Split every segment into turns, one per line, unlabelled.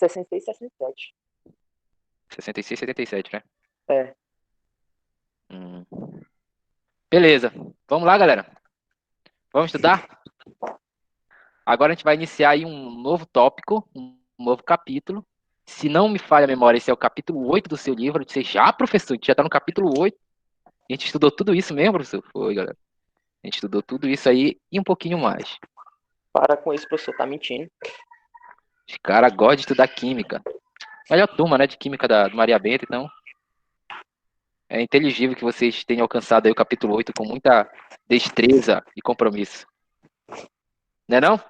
66 e 67.
66, 77, né?
É.
Hum. Beleza. Vamos lá, galera. Vamos estudar? Agora a gente vai iniciar aí um novo tópico, um novo capítulo. Se não me falha a memória, esse é o capítulo 8 do seu livro. Você já, professor? A gente já está no capítulo 8. A gente estudou tudo isso mesmo, professor? Foi, galera. A gente estudou tudo isso aí e um pouquinho mais.
Para com isso, professor, tá mentindo.
Os caras gostam de estudar química. Melhor turma, né, de química do Maria Benta, então é inteligível que vocês tenham alcançado aí o capítulo 8 com muita destreza e compromisso. Não é não?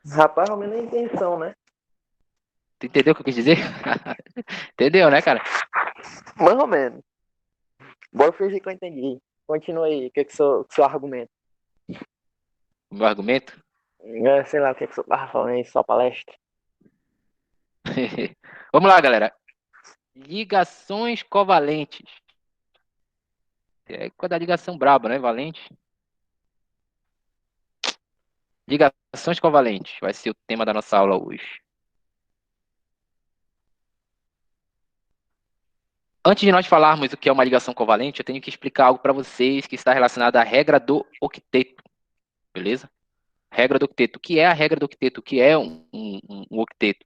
Rapaz, ao menos a intenção, né?
Tu entendeu o que eu quis dizer? Entendeu, né, cara?
Mais ou menos. Bora fingir que eu entendi. Continua aí, o que é que seu argumento?
O meu argumento?
Sei lá, o que é que você tava falando aí, sua palestra.
Vamos lá, galera. Ligações covalentes. É quando a ligação braba, né? Valente. Ligações covalentes vai ser o tema da nossa aula hoje. Antes de nós falarmos o que é uma ligação covalente, eu tenho que explicar algo para vocês que está relacionado à regra do octeto, beleza? Regra do octeto. O que é a regra do octeto? O que é um octeto?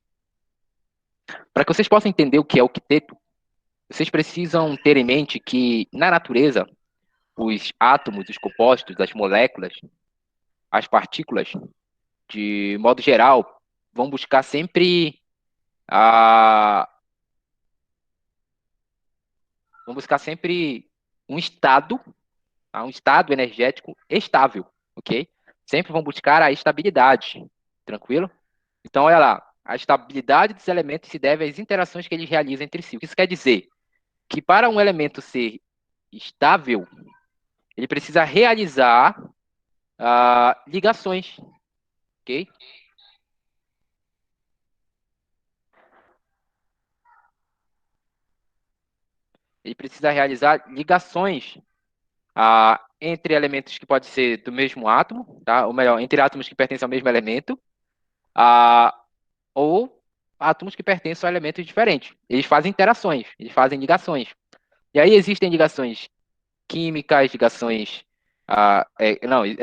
Para que vocês possam entender o que é octeto, vocês precisam ter em mente que, na natureza, os átomos, os compostos, as moléculas, as partículas, de modo geral, vão buscar sempre a vão buscar sempre um estado, tá? Um estado energético estável, ok? Sempre vão buscar a estabilidade, tranquilo? Então, olha lá, a estabilidade dos elementos se deve às interações que eles realizam entre si. O que isso quer dizer? Que para um elemento ser estável, ele precisa realizar ligações, ok? Ele precisa realizar ligações entre elementos que podem ser do mesmo átomo, tá? Ou melhor, entre átomos que pertencem ao mesmo elemento, ah, ou átomos que pertencem a elementos diferentes. Eles fazem interações, eles fazem ligações. E aí existem ligações químicas, ligações,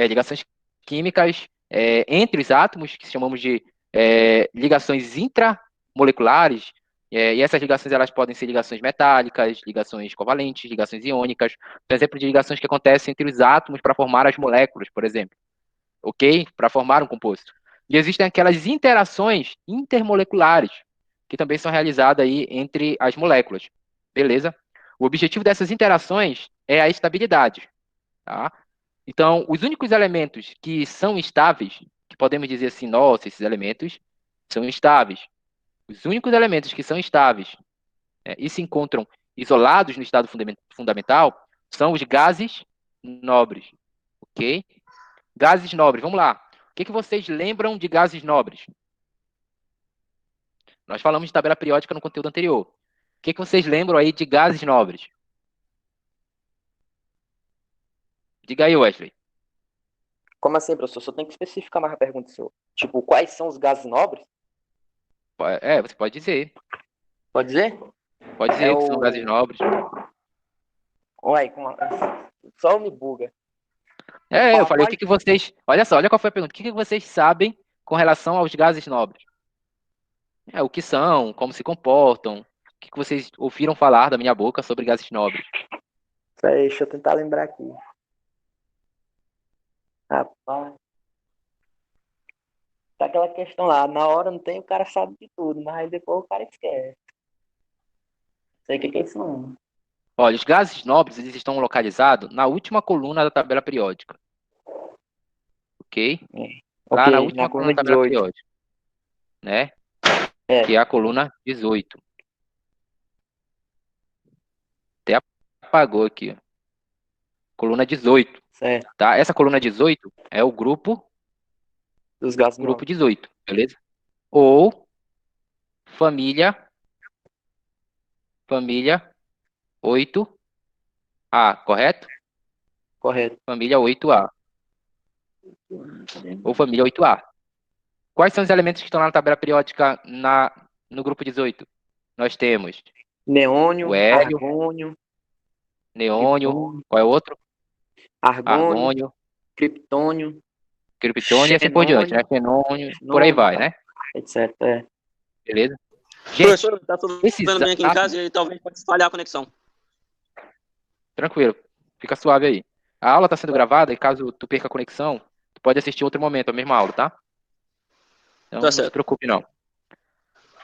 ligações químicas entre os átomos, que chamamos de ligações intramoleculares, e essas ligações elas podem ser ligações metálicas, ligações covalentes, ligações iônicas, por exemplo, de ligações que acontecem entre os átomos para formar as moléculas, por exemplo, ok? Para formar um composto. E existem aquelas interações intermoleculares, que também são realizadas aí entre as moléculas, beleza? O objetivo dessas interações é a estabilidade, tá? Então, os únicos elementos que são estáveis, que podemos dizer assim, nossa, esses elementos são estáveis. Os únicos elementos que são estáveis e se encontram isolados no estado fundamental são os gases nobres, ok? Gases nobres, vamos lá. O que vocês lembram de gases nobres? Nós falamos de tabela periódica no conteúdo anterior. O que vocês lembram aí de gases nobres? Diga aí, Wesley.
Como assim, professor? Só tem que especificar mais a pergunta sua. Tipo, quais são os gases nobres?
Você pode dizer.
Pode dizer?
Pode
É
dizer que são gases
o.
nobres.
Uai, só me buga.
Eu falei, o
Quais.
que vocês. Olha só, olha qual foi a pergunta. O que vocês sabem com relação aos gases nobres? O que são, como se comportam, o que vocês ouviram falar da minha boca sobre gases nobres?
Peraí, deixa eu tentar lembrar aqui. Rapaz. Tá aquela questão lá, na hora não tem, o cara sabe de tudo, mas aí depois o cara esquece. Sei o que é isso não.
Olha, os gases nobres eles estão localizados na última coluna da tabela periódica, ok?
É.
Lá na
Ok, na
última coluna
coluna
da tabela
18.
periódica, né? Que é
É,
a coluna 18. Até apagou aqui, ó. Coluna 18,
certo.
tá? Essa coluna 18 é o
Dos gases
grupo
nobres.
18, beleza? Ou família 8A, correto?
Correto.
Família 8A, ou família 8A. Quais são os elementos que estão lá na tabela periódica, no grupo 18, nós temos o
Neônio,
hélio,
argônio,
neônio,
criptônio,
qual é o outro?
argônio,
Argônio,
criptônio,
criptônio e assim por diante, né?
xenônio,
Fenônio, por aí
xenônio,
vai, né?
etc. É.
Beleza? Gente,
Professor, tá tudo
esses
vendo bem aqui em
átomos,
casa e talvez pode espalhar a conexão.
tranquilo, fica suave aí. A aula está sendo gravada e caso tu perca a conexão, tu pode assistir outro momento, a mesma aula, tá? Então
Tá
não se
certo.
preocupe não.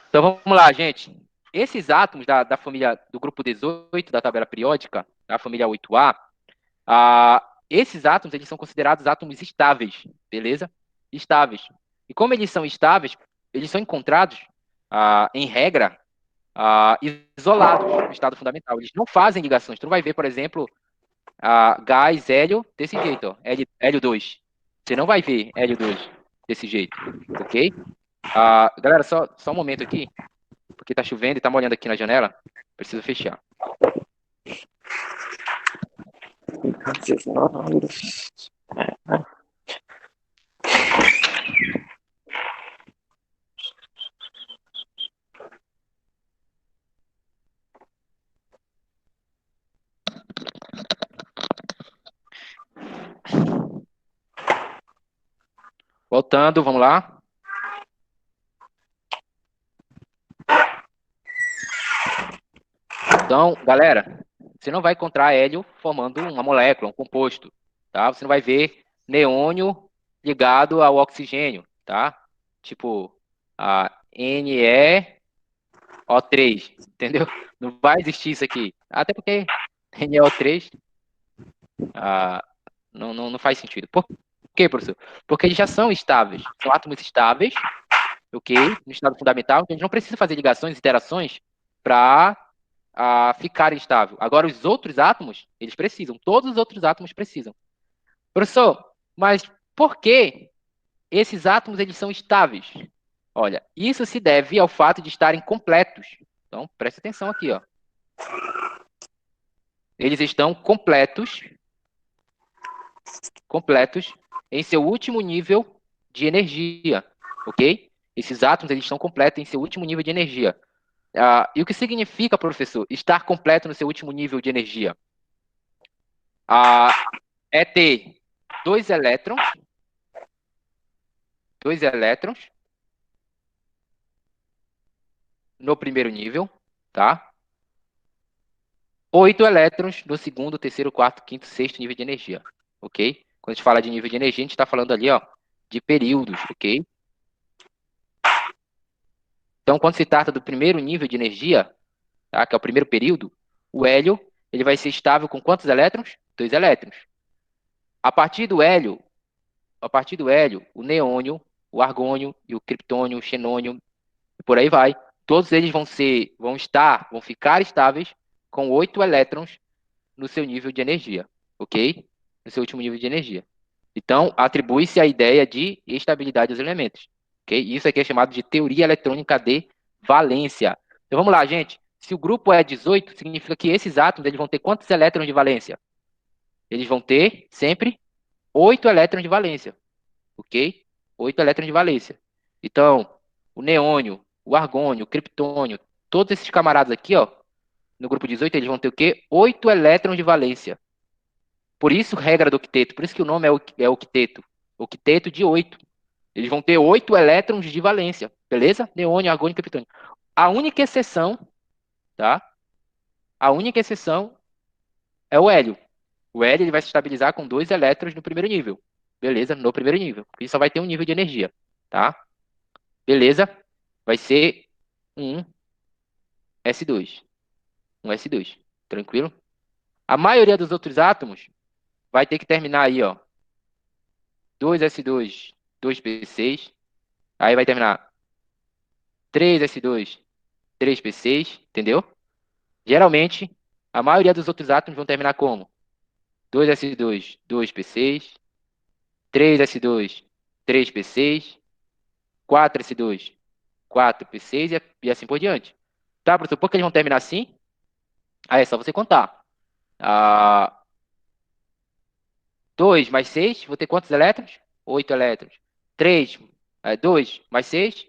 Então vamos lá, gente. Esses átomos da família do grupo 18 da tabela periódica, da família 8A, esses átomos eles são considerados átomos estáveis, beleza? Estáveis. E como eles são estáveis, eles são encontrados, em regra, isolados no estado fundamental. Eles não fazem ligações. Tu não vai ver, por exemplo, gás, hélio, desse jeito, ó, hélio 2. Você não vai ver hélio 2 desse jeito, ok? Galera, só um momento aqui, porque tá chovendo e tá molhando aqui na janela. Preciso fechar. Voltando, vamos lá. Então, galera, você não vai encontrar hélio formando uma molécula, um composto, tá? Você não vai ver neônio ligado ao oxigênio, tá? Tipo, a NeO3, entendeu? Não vai existir isso aqui. Até porque NeO3 não faz sentido. Por quê, professor? Porque eles já são estáveis. São átomos estáveis, ok? No estado fundamental. Então, a gente não precisa fazer ligações, interações para ficar estável. Agora, os outros átomos, eles precisam. Todos os outros átomos precisam. Professor, mas por que esses átomos eles são estáveis? Olha, isso se deve ao fato de estarem completos. Então, preste atenção aqui, ó. Eles estão completos em seu último nível de energia, ok? Esses átomos eles estão completos em seu último nível de energia. E o que significa, professor, estar completo no seu último nível de energia? É ter dois elétrons no primeiro nível, tá? 8 elétrons no segundo, terceiro, quarto, quinto, sexto nível de energia, ok? Quando a gente fala de nível de energia, a gente está falando ali, ó, de períodos, ok? Então, quando se trata do primeiro nível de energia, tá, que é o primeiro período, o hélio ele vai ser estável com quantos elétrons? 2 elétrons. A partir do hélio, o neônio, o argônio e o criptônio, o xenônio, e por aí vai. Todos eles vão ficar estáveis com 8 elétrons no seu nível de energia, ok? No seu último nível de energia. Então, atribui-se a ideia de estabilidade dos elementos, ok? Isso aqui é chamado de teoria eletrônica de valência. Então, vamos lá, gente. Se o grupo é 18, significa que esses átomos eles vão ter quantos elétrons de valência? Eles vão ter sempre 8 elétrons de valência, ok? 8 elétrons de valência. Então, o neônio, o argônio, o criptônio, todos esses camaradas aqui, ó, no grupo 18, eles vão ter o quê? 8 elétrons de valência. Por isso, regra do octeto. Por isso que o nome é octeto. Octeto de 8. Eles vão ter 8 elétrons de valência. Beleza? Neônio, argônio e criptônio. A única exceção, tá? A única exceção é o hélio. O hélio ele vai se estabilizar com 2 elétrons no primeiro nível. Beleza? No primeiro nível. Porque só vai ter um nível de energia. Tá? Beleza? Vai ser um S2. Um S2. Tranquilo? A maioria dos outros átomos vai ter que terminar aí, ó. 2S2, 2P6. Aí vai terminar 3S2, 3P6. Entendeu? Geralmente, a maioria dos outros átomos vão terminar como? 2S2, 2P6. 3S2, 3P6. 4S2, 4P6 e assim por diante. Tá, professor? Por que eles vão terminar assim? Aí é só você contar. 2 mais 6, vou ter quantos elétrons? 8 elétrons. 3, 2 mais 6,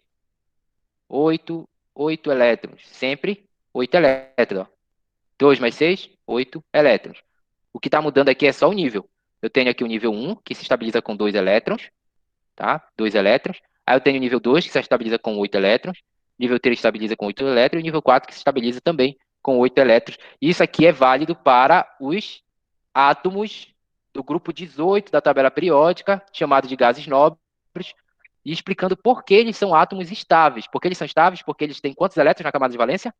8 8 elétrons. Sempre 8 elétrons. 2 mais 6, 8 elétrons. O que está mudando aqui é só o nível. Eu tenho aqui o nível 1, que se estabiliza com 2 elétrons, tá? 2 elétrons. Aí eu tenho o nível 2, que se estabiliza com 8 elétrons. Nível 3 estabiliza com 8 elétrons. E nível 4, que se estabiliza também com 8 elétrons. Isso aqui é válido para os átomos do grupo 18 da tabela periódica, chamado de gases nobres, e explicando por que eles são átomos estáveis. Por que eles são estáveis? Porque eles têm quantos elétrons na camada de valência?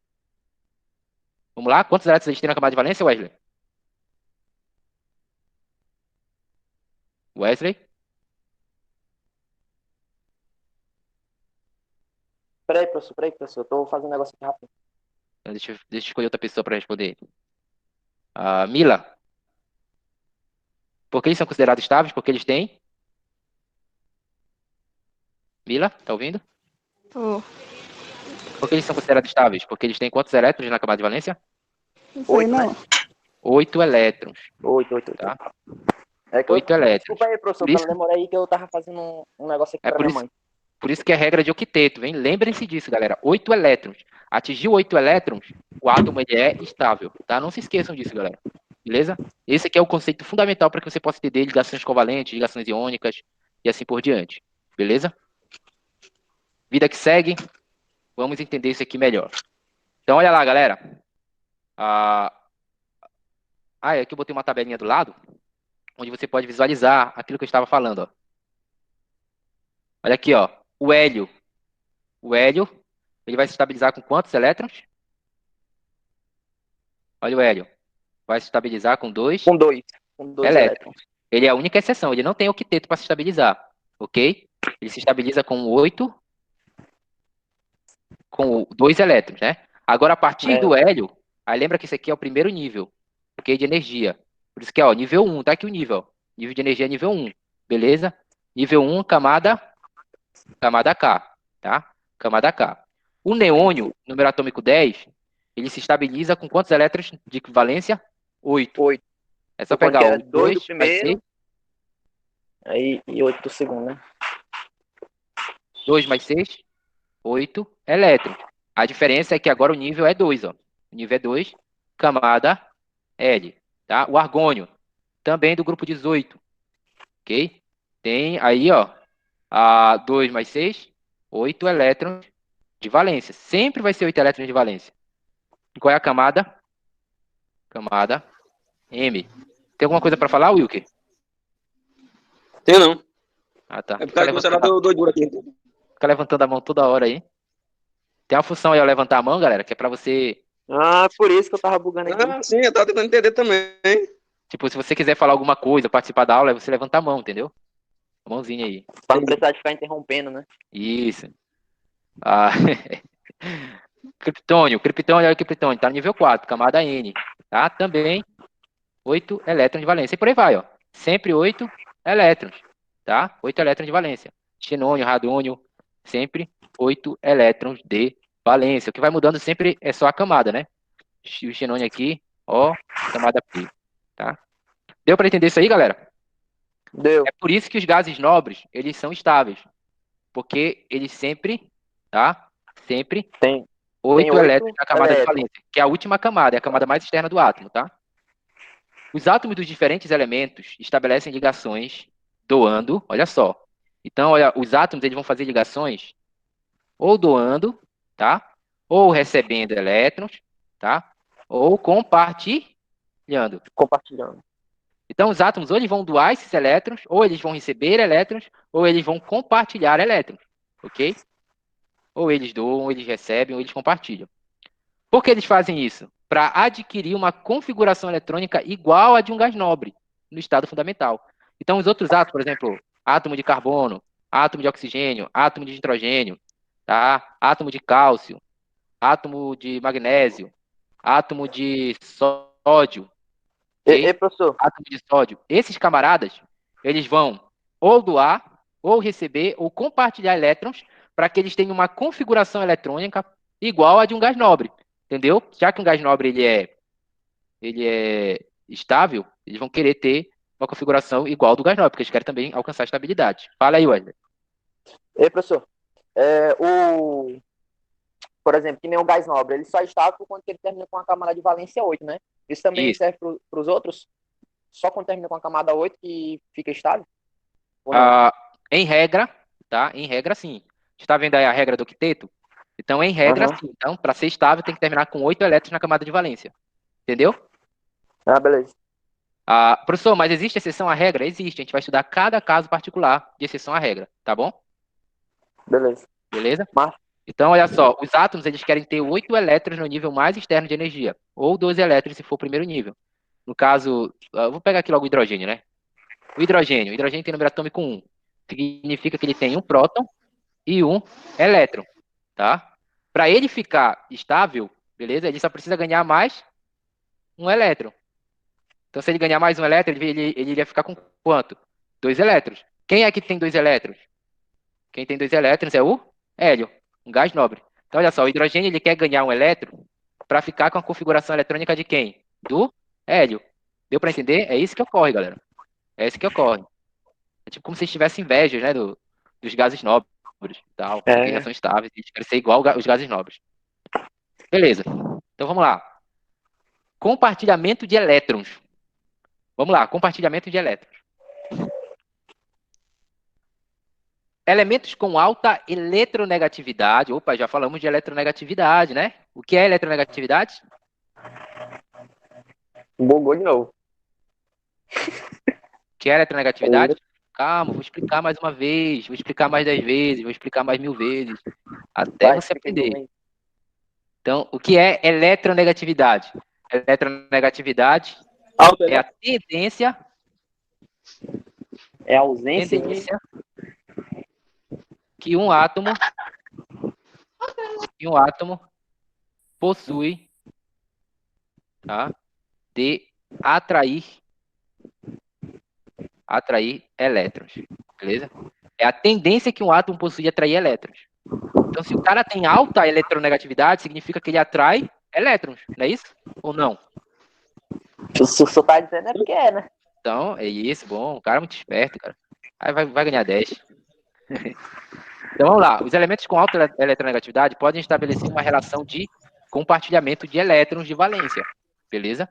Vamos lá, quantos elétrons eles têm na camada de valência, Wesley? Wesley?
Peraí, professor. Eu tô fazendo um negócio aqui rápido.
Então, deixa eu escolher outra pessoa para responder. Mila, por que eles são considerados estáveis? Porque eles têm. Mila, tá ouvindo?
Oh,
Por que eles são considerados estáveis? Porque eles têm quantos elétrons na camada de valência?
não sei
8, né?
não.
8 elétrons,
8.
tá?
É que
8 elétrons.
Desculpa aí, professor,
Por isso,
pela demora aí que eu tava fazendo um negócio aqui
é
pra
por
minha
isso,
mãe.
por isso que é regra de octeto, hein? Lembrem-se disso, galera. 8 elétrons. Atingiu 8 elétrons, o átomo ele é estável, tá? Não se esqueçam disso, galera. Beleza? Esse aqui é o conceito fundamental para que você possa entender ligações covalentes, ligações iônicas e assim por diante. Beleza? Vida que segue, vamos entender isso aqui melhor. Então, olha lá, galera. Aqui eu botei uma tabelinha do lado, onde você pode visualizar aquilo que eu estava falando, ó. Olha aqui, ó. O hélio. O hélio, ele vai se estabilizar com quantos elétrons? Olha o hélio. Vai se estabilizar com 2
Com dois. Com dois
elétrons.
elétrons.
Ele é a única exceção, ele não tem octeto para se estabilizar, ok? Ele se estabiliza com 8, com 2 elétrons, né? Agora, a partir
É,
do hélio, aí lembra que isso aqui é o primeiro nível, ok? De energia. Por isso que, ó, nível 1, tá aqui o nível, ó. Nível de energia é nível 1, beleza? Nível 1, camada K, tá? Camada K. O neônio, número atômico 10, ele se estabiliza com quantos elétrons de equivalência? 8.
8.
É só
Supondo que
pegar o
era 2 do
2 mais 6,
primeiro, aí, e 8 do segundo, né?
2 mais 6, 8 elétrons. A diferença é que agora o nível é 2, ó. O nível é 2, camada L, tá? O argônio, também do grupo 18, ok? Tem aí, ó, 2 mais 6, 8 elétrons de valência. Sempre vai ser 8 elétrons de valência. E qual é a camada? Camada M. Tem alguma coisa para falar, Wilker?
Tem não.
Ah, tá.
É por causa que você era doidura aqui.
Fica levantando a mão toda hora aí. Tem uma função aí, ó, levantar a mão, galera, que é para você...
Ah, por isso que eu tava bugando aqui.
Ah, sim, eu tava tentando entender também.
Tipo, se você quiser falar alguma coisa, participar da aula, é você levantar a mão, entendeu? A mãozinha aí.
Pra não precisar de ficar interrompendo, né?
Isso. Ah, Criptônio, olha o criptônio, tá no nível 4, camada N, tá? Também 8 elétrons de valência. E por aí vai, ó. Sempre 8 elétrons, tá? 8 elétrons de valência. Xenônio, radônio, sempre 8 elétrons de valência. O que vai mudando sempre é só a camada, né? O xenônio aqui, ó, camada P, tá? Deu para entender isso aí, galera?
Deu.
É por isso que os gases nobres, eles são estáveis. Porque eles sempre, tá? Sempre
Tem
8
8
elétrons na camada de
elétrons.
valência, que é a última camada, é a camada mais externa do átomo, tá? Os átomos dos diferentes elementos estabelecem ligações doando, olha só. Então, olha, os átomos eles vão fazer ligações ou doando, tá? Ou recebendo elétrons, tá? Ou compartilhando.
Compartilhando.
Então, os átomos ou eles vão doar esses elétrons, ou eles vão receber elétrons, ou eles vão compartilhar elétrons, ok? Ou eles doam, ou eles recebem, ou eles compartilham. Por que eles fazem isso? Para adquirir uma configuração eletrônica igual à de um gás nobre, no estado fundamental. Então, os outros átomos, por exemplo, átomo de carbono, átomo de oxigênio, átomo de nitrogênio, tá? Átomo de cálcio, átomo de magnésio, átomo de sódio,
E,
ok?
professor,
Átomo de sódio. Esses camaradas, eles vão ou doar, ou receber, ou compartilhar elétrons para que eles tenham uma configuração eletrônica igual à de um gás nobre. Entendeu? Já que um gás nobre ele é estável, eles vão querer ter uma configuração igual ao do gás nobre, porque eles querem também alcançar estabilidade. Fala aí, Wesley.
professor, é, o, Por exemplo, que nem o gás nobre, ele só é estável quando ele termina com a camada de valência 8, né? Isso também
Isso.
serve para os outros? Só quando termina com a camada 8 que fica estável? Ou não?
Em regra, tá? Em regra, sim. A gente tá vendo aí a regra do octeto? Então, em regra,
Aham.
sim. Então, para ser estável, tem que terminar com 8 elétrons na camada de valência. Entendeu?
Ah, beleza.
Professor, mas existe exceção à regra? Existe. A gente vai estudar cada caso particular de exceção à regra, tá bom?
Beleza.
Beleza?
Mas,
Então, olha só, os átomos eles querem ter 8 elétrons no nível mais externo de energia, ou 12 elétrons se for o primeiro nível. No caso, eu vou pegar aqui logo o hidrogênio, né? O hidrogênio tem número atômico 1. Significa que ele tem um próton e um elétron, tá? Para ele ficar estável, beleza? Ele só precisa ganhar mais um elétron. Então, se ele ganhar mais um elétron, ele iria ficar com quanto? 2 elétrons. Quem é que tem 2 elétrons? Quem tem 2 elétrons é o hélio, um gás nobre. Então, olha só, o hidrogênio ele quer ganhar um elétron para ficar com a configuração eletrônica de quem? Do hélio. Deu para entender? É isso que ocorre, galera. É isso que ocorre. É tipo como se estivesse inveja, né, dos gases nobres e tal, porque já
é,
são estáveis, eles querem ser igual os gases nobres. Beleza. Então vamos lá. Compartilhamento de elétrons. Vamos lá, compartilhamento de elétrons. Elementos com alta eletronegatividade. Opa, já falamos de eletronegatividade, né? O que é eletronegatividade?
bugou de novo.
O que é eletronegatividade? Calma, vou explicar mais uma vez, vou explicar mais 10 vezes, vou explicar mais 1000 vezes, até
Vai,
você
explica de novo
aprender.
aí.
Então, o que é eletronegatividade? Eletronegatividade
Alta,
é
né?
a tendência,
É a ausência de...
tendência que um átomo possui, tá? De atrair elétrons, beleza? É a tendência que um átomo possui de atrair elétrons. Então, se o cara tem alta eletronegatividade, significa que ele atrai elétrons, não é isso? Ou não?
Se você tá dizendo é porque é, né?
Então, é isso, bom. O cara é muito esperto, cara. Aí vai ganhar 10. Então, vamos lá. Os elementos com alta eletronegatividade podem estabelecer uma relação de compartilhamento de elétrons de valência, beleza?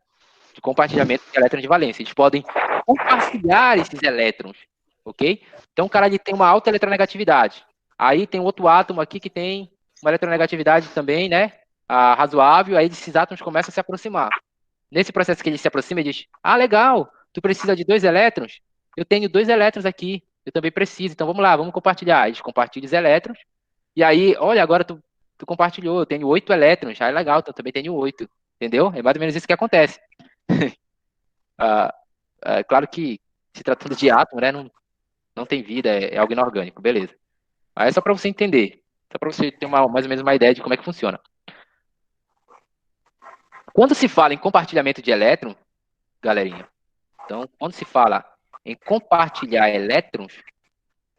De compartilhamento de elétrons de valência. Eles podem compartilhar esses elétrons, ok? Então, o cara ele tem uma alta eletronegatividade. Aí tem outro átomo aqui que tem uma eletronegatividade também, né? Razoável. Aí esses átomos começam a se aproximar. Nesse processo que ele se aproxima, ele diz: ah, legal, tu precisa de 2 elétrons? Eu tenho 2 elétrons aqui, eu também preciso, então vamos lá, vamos compartilhar. Eles compartilham os elétrons, e aí, olha, agora tu compartilhou, eu tenho 8 elétrons, ah, é legal, então eu também tenho 8, entendeu? É mais ou menos isso que acontece. Claro que, se tratando de átomo, né, não tem vida, é algo inorgânico, beleza. Mas é só para você entender, só para você ter mais ou menos uma ideia de como é que funciona. Quando se fala em compartilhamento de elétron, galerinha, então, quando se fala em compartilhar elétrons,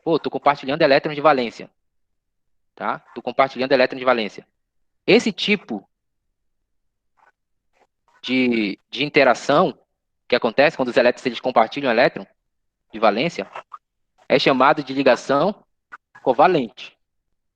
pô, tô compartilhando elétrons de valência, tá? Tô compartilhando elétrons de valência. Esse tipo de interação que acontece quando os elétrons eles compartilham elétron de valência é chamado de ligação covalente.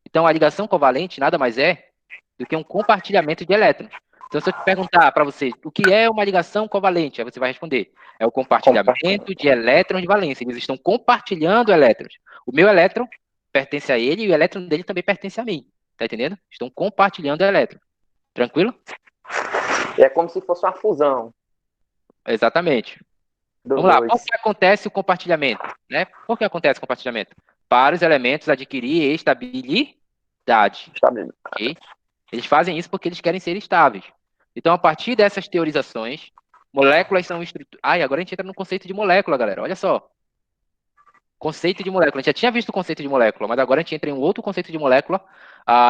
Então, a ligação covalente nada mais é do que um compartilhamento de elétrons. Então, se eu te perguntar para você o que é uma ligação covalente, aí você vai responder: é o compartilhamento de elétrons de valência. Eles estão compartilhando elétrons. O meu elétron pertence a ele e o elétron dele também pertence a mim. Tá entendendo? Estão compartilhando elétrons. Tranquilo?
É como se fosse uma fusão
Exatamente.
dos
Vamos lá.
dois.
Por que acontece o compartilhamento? Né? Por que acontece o compartilhamento? Para os elementos adquirir estabilidade.
Estabelecido.
Ok? Eles fazem isso porque eles querem ser estáveis. Então, a partir dessas teorizações, moléculas são estruturas. Ai, agora a gente entra no conceito de molécula, galera. Olha só. Conceito de molécula. A gente já tinha visto o conceito de molécula, mas agora a gente entra em um outro conceito de molécula,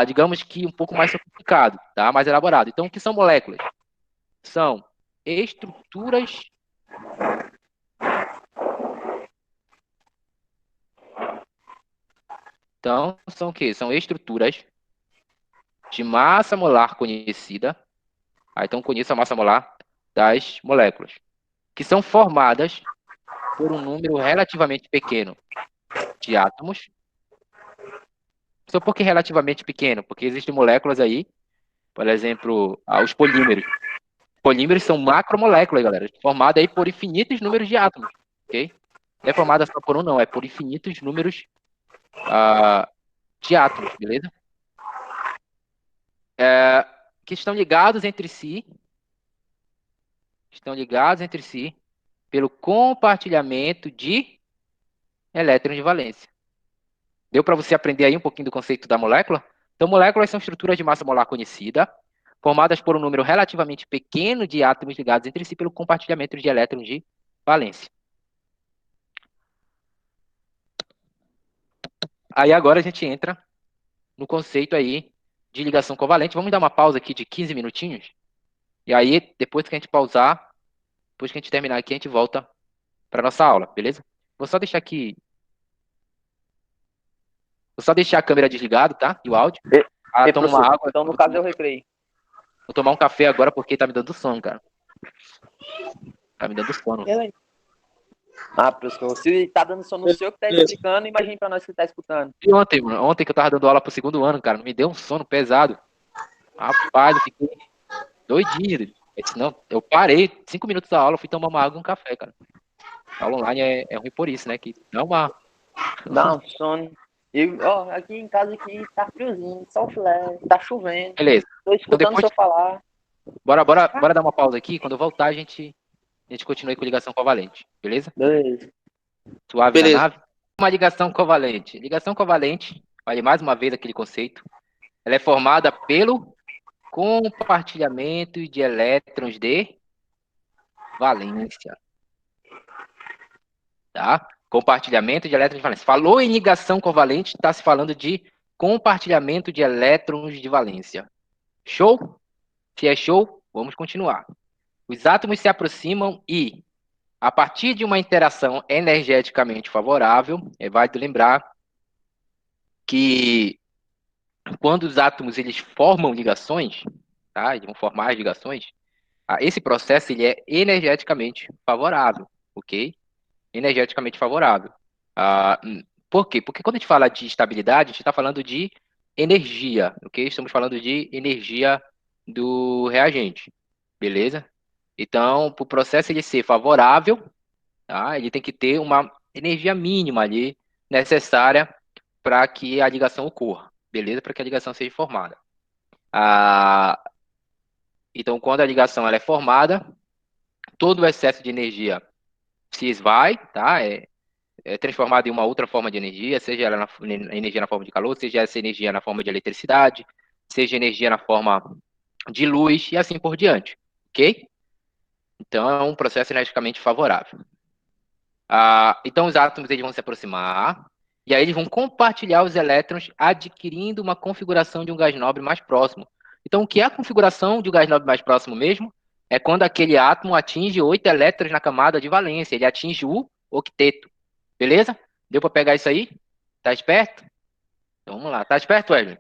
digamos que um pouco mais sofisticado, tá? Mais elaborado. Então, o que são moléculas? São estruturas. Então, são o quê? São estruturas de massa molar conhecida. Então, conheça a massa molar das moléculas, que são formadas por um número relativamente pequeno de átomos Só porque relativamente pequeno, porque existem moléculas aí, por exemplo, os polímeros. Polímeros são macromoléculas, galera, formadas aí por infinitos números de átomos, ok? Não é formada só por um, não, é por infinitos números de átomos, beleza? Que estão ligados entre si pelo compartilhamento de elétrons de valência. Deu para você aprender aí um pouquinho do conceito da molécula? Então, moléculas são estruturas de massa molar conhecida, formadas por um número relativamente pequeno de átomos ligados entre si pelo compartilhamento de elétrons de valência. Aí agora a gente entra no conceito aí de ligação covalente. Vamos dar uma pausa aqui de 15 minutinhos. E aí, depois que a gente pausar, depois que a gente terminar aqui, a gente volta para nossa aula, beleza? Vou só deixar aqui. Vou só deixar a câmera desligada, tá? E o áudio. Toma uma água.
Então, no caso, eu recreio.
Vou tomar um café agora porque tá me dando sono, cara. Tá me dando sono.
Professor, se tá dando sono no seu que tá explicando, imagine pra nós que tá escutando.
E ontem, mano? Ontem que eu tava dando aula pro segundo ano, cara, me deu um sono pesado. Rapaz, eu fiquei 2 dias. Não, eu parei 5 minutos da aula, fui tomar uma água e um café, cara. A aula online é ruim por isso, né? Que dá
Dá um sono. E, ó, aqui em casa aqui tá friozinho, sol filé, tá chovendo.
Beleza.
Tô escutando o senhor falar.
Bora dar uma pausa aqui. Quando eu voltar, a gente continua com ligação covalente, beleza?
Beleza.
Suave
Beleza.
na nave. Uma ligação covalente. Ligação covalente, olha mais uma vez aquele conceito. Ela é formada pelo compartilhamento de elétrons de valência. Tá? Compartilhamento de elétrons de valência. Falou em ligação covalente, está se falando de compartilhamento de elétrons de valência. Show? Se é show, vamos continuar. Os átomos se aproximam e, a partir de uma interação energeticamente favorável, é válido lembrar que quando os átomos eles formam ligações, tá? Eles vão formar as ligações, esse processo ele é energeticamente favorável, ok? Energeticamente favorável. Por quê? Porque quando a gente fala de estabilidade, a gente está falando de energia, ok? Estamos falando de energia do reagente, beleza? Então, para o processo ele ser favorável, tá? Ele tem que ter uma energia mínima ali necessária para que a ligação ocorra, beleza? Para que a ligação seja formada. Então, quando a ligação ela é formada, todo o excesso de energia se esvai, tá? É transformado em uma outra forma de energia, seja ela energia na forma de calor, seja essa energia na forma de eletricidade, seja energia na forma de luz e assim por diante, ok? Então, é um processo energeticamente favorável. Então, os átomos eles vão se aproximar e aí eles vão compartilhar os elétrons, adquirindo uma configuração de um gás nobre mais próximo. Então, o que é a configuração de um gás nobre mais próximo mesmo? É quando aquele átomo atinge 8 elétrons na camada de valência, ele atinge o octeto. Beleza? Deu para pegar isso aí? Tá esperto? Então, vamos lá. Tá esperto, Wesley?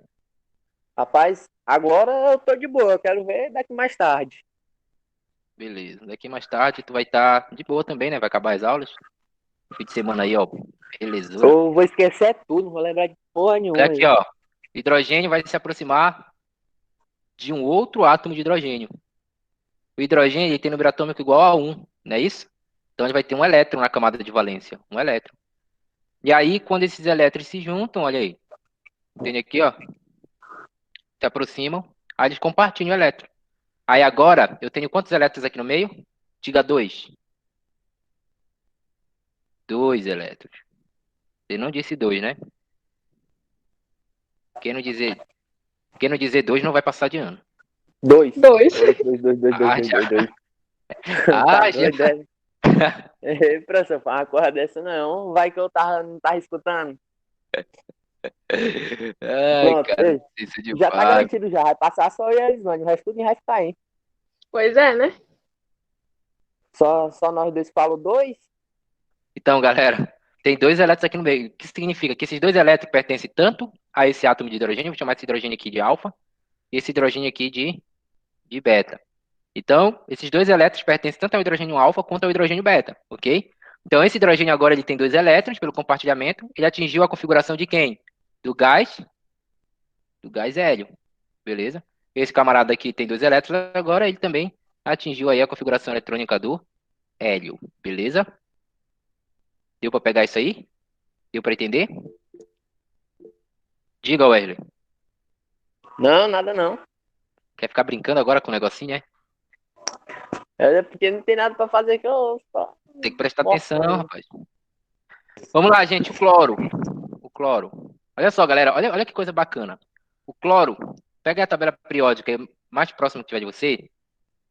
Rapaz, agora eu tô de boa, eu quero ver daqui mais tarde.
Beleza. Daqui mais tarde tu vai estar de boa também, né? Vai acabar as aulas. Fim de semana aí, ó. Belezura.
Eu vou esquecer tudo, não vou lembrar de porra nenhuma.
Olha aqui, ó. Hidrogênio vai se aproximar de um outro átomo de hidrogênio. O hidrogênio ele tem número atômico igual a 1, não é isso? Então ele vai ter um elétron na camada de valência. Um elétron. E aí, quando esses elétrons se juntam, olha aí. Tem aqui, ó. Se aproximam. Aí eles compartilham o elétron. Aí agora, eu tenho quantos elétrons aqui no meio? Diga 2. 2 elétrons. Você não disse 2, né? Quem não dizer 2 não vai passar de ano.
2.
Dois.
2.
Ah, já.
Professor, uma coisa dessa não. Vai que eu não tava escutando.
Ai,
Pronto,
cara, isso de
já tá
fato.
garantido já. Vai passar só eu e a Islane. O resto tudo vai ficar aí.
Pois é, né?
Só nós dois falam 2.
Então, galera, tem 2 elétrons aqui no meio. O que significa? Que esses 2 elétrons pertencem tanto a esse átomo de hidrogênio, vou chamar esse hidrogênio aqui de alfa, e esse hidrogênio aqui de beta. Então, esses 2 elétrons pertencem tanto ao hidrogênio alfa quanto ao hidrogênio beta, ok? Então, esse hidrogênio agora ele tem 2 elétrons pelo compartilhamento. Ele atingiu a configuração de quem? Do gás do gás hélio, beleza? Esse camarada aqui tem 2 elétrons, agora ele também atingiu aí a configuração eletrônica do hélio, beleza? Deu para pegar isso aí? Deu para entender? Diga, Wesley.
Não, nada não.
Quer ficar brincando agora com o negocinho, né?
É porque não tem nada pra fazer que eu só.
Tem que prestar
Nossa,
atenção, rapaz. Vamos lá, gente, o cloro. O cloro. Olha só, galera, olha que coisa bacana. O cloro, pega a tabela periódica mais próxima que tiver de você